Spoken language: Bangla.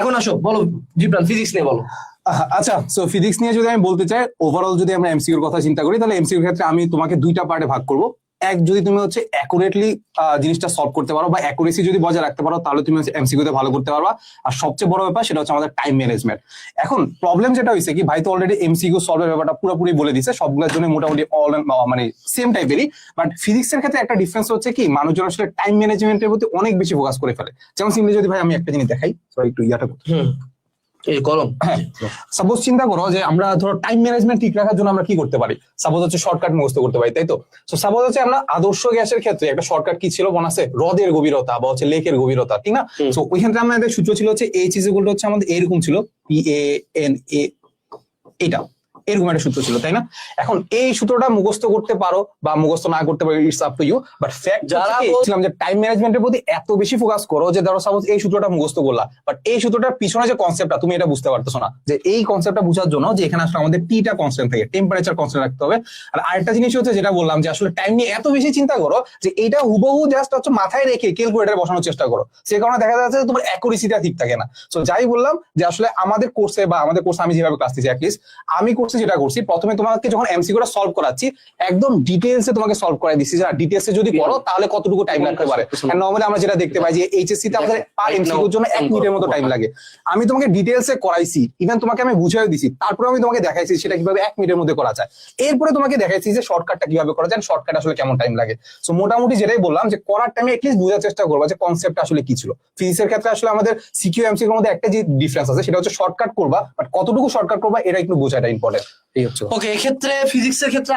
এখন আসো বলো জিবরান, ফিজিক্স নিয়ে বলো। আচ্ছা, সো ফিজিক্স নিয়ে যদি আমি বলতে চাই, ওভারঅল যদি আমরা এমসিকিউর কথা চিন্তা করি, তাহলে এমসিকিউর ক্ষেত্রে আমি তোমাকে দুইটা পার্টে ভাগ করবো। এক, যদি তুমি হচ্ছে অ্যাকুরেটলি জিনিসটা সলভ করতে পারো বা অ্যাকুরেসি যদি বজায় রাখতে পারো, তাহলে তুমি এমসিকিউ তে ভালো করতে পারবা। আর সবচেয়ে বড় ব্যাপার সেটা হচ্ছে আমাদের টাইম ম্যানেজমেন্ট। এখন প্রবলেম যেটা হয়েছে কি, ভাই তো অলরেডি এমসিকিউ সলভের ব্যাপারটা পুরোপুরি বলে দিচ্ছে, সবগুলোর জন্য মোটামুটি মানে সেম টাইপেরই। বাট ফিজিক্সের ক্ষেত্রে একটা ডিফারেন্স হচ্ছে কি, মানুষজন আসলে টাইম ম্যানেজমেন্টের প্রতি অনেক বেশি ফোকাস করে ফেলে। যেমন সিম্পলি যদি ভাই আমি একটা জিনিস দেখাই, সরি একটু ইয়াটা করতে, এই কলম। হ্যাঁ, সাপোজ চিন্তা করো যে আমরা ধরো টাইম ম্যানেজমেন্ট ঠিক রাখার জন্য আমরা কি করতে পারি। সাপোজ হচ্ছে শর্টকাট মুখস্থ করতে পারি, তাই তো? সো সাপোজ হচ্ছে আমরা আদর্শ গ্যাসের ক্ষেত্রে একটা শর্টকাট কি ছিল মনে আছে, হ্রদের গভীরতা বা হচ্ছে লেকের গভীরতা, ঠিক না? সো ওইখান থেকে আমাদের সূত্র ছিল হচ্ছে এইচ ইজ ইকুয়াল টু হচ্ছে আমাদের এরকম ছিল, PANA, এটা এরকম একটা সূত্র ছিল, তাই না? এখন এই সূত্রটা মুখস্থ করতে পারো বা মুখস্থ না করতে পারো, it's up to you. But fact যারা বলছিলাম যে টাইম ম্যানেজমেন্টের প্রতি এত বেশি ফোকাস করো যে ধরো সাপোজ এই সূত্রটা মুখস্থ করলা, বাট এই সূত্রটার পিছনে যে কনসেপ্টটা তুমি এটা বুঝতে পারতেছো না, যে এই কনসেপ্টটা বোঝার জন্য যে এখানে আসলে আমাদের টিটা কনস্ট্যান্ট থাকে, টেম্পারেচার কনস্ট্যান্ট রাখতে হবে। আর আরেকটা জিনিস হচ্ছে যেটা বললাম যে আসলে টাইম নিয়ে এত বেশি চিন্তা করো যে এইটা হুবহু জাস্ট হচ্ছে মাথায় রেখে ক্যালকুলেটরে বসানোর চেষ্টা করো, সে কারণে দেখা যাচ্ছে যে তোমার অ্যাকুরেসিটা ঠিক থাকে না। সো যাই বললাম যে আসলে আমাদের কোর্সে বা আমাদের কোর্সে আমি যেভাবে ক্লাস দিচ্ছি, অ্যাটলিস্ট আমি কোর্সে যেটা করছি, প্রথমে তোমাকে যখন এমসিকিউটা সলভ করাচ্ছি একদম ডিটেইলসে তোমাকে সলভ করাই দিচ্ছি, যে ডিটেইলসে যদি করো তাহলে কতটুকু টাইম লাগতে পারে। আর নরমালি আমরা যেটা দেখতে পাই যে এইচএসসি তে আমাদের পার এমসিকিউর জন্য 1 মিনিটের মতো টাইম লাগে। আমি তোমাকে ডিটেইলসে করাইছি, ইভেন তোমাকে আমি বুঝিয়ে দিছি, তারপরে আমি তোমাকে দেখাইছি সেটা কিভাবে 1 মিনিটের মধ্যে করা যায়। এরপরে তোমাকে দেখাইছি যে শর্টকাটটা কিভাবে করা যায়, শর্টকাট আসলে কেমন টাইম লাগে। সো মোটামুটি যেটাই বললাম যে করার টাইমে এটলিস্ট বোঝার চেষ্টা করবা যে কনসেপ্ট আসলে কি ছিল। ফিজিক্সের ক্ষেত্রে আসলে আমাদের সিকিউ এমসিকিউর মধ্যে একটা যে ডিফারেন্স আছে সেটা হচ্ছে শর্টকাট করবা, বাট কতটুকু শর্টকাট করবা এটা একটু বোঝাটা ইম্পর্টেন্ট। এই হচ্ছে ওকে, এক্ষেত্রে ফিজিক্সের ক্ষেত্রে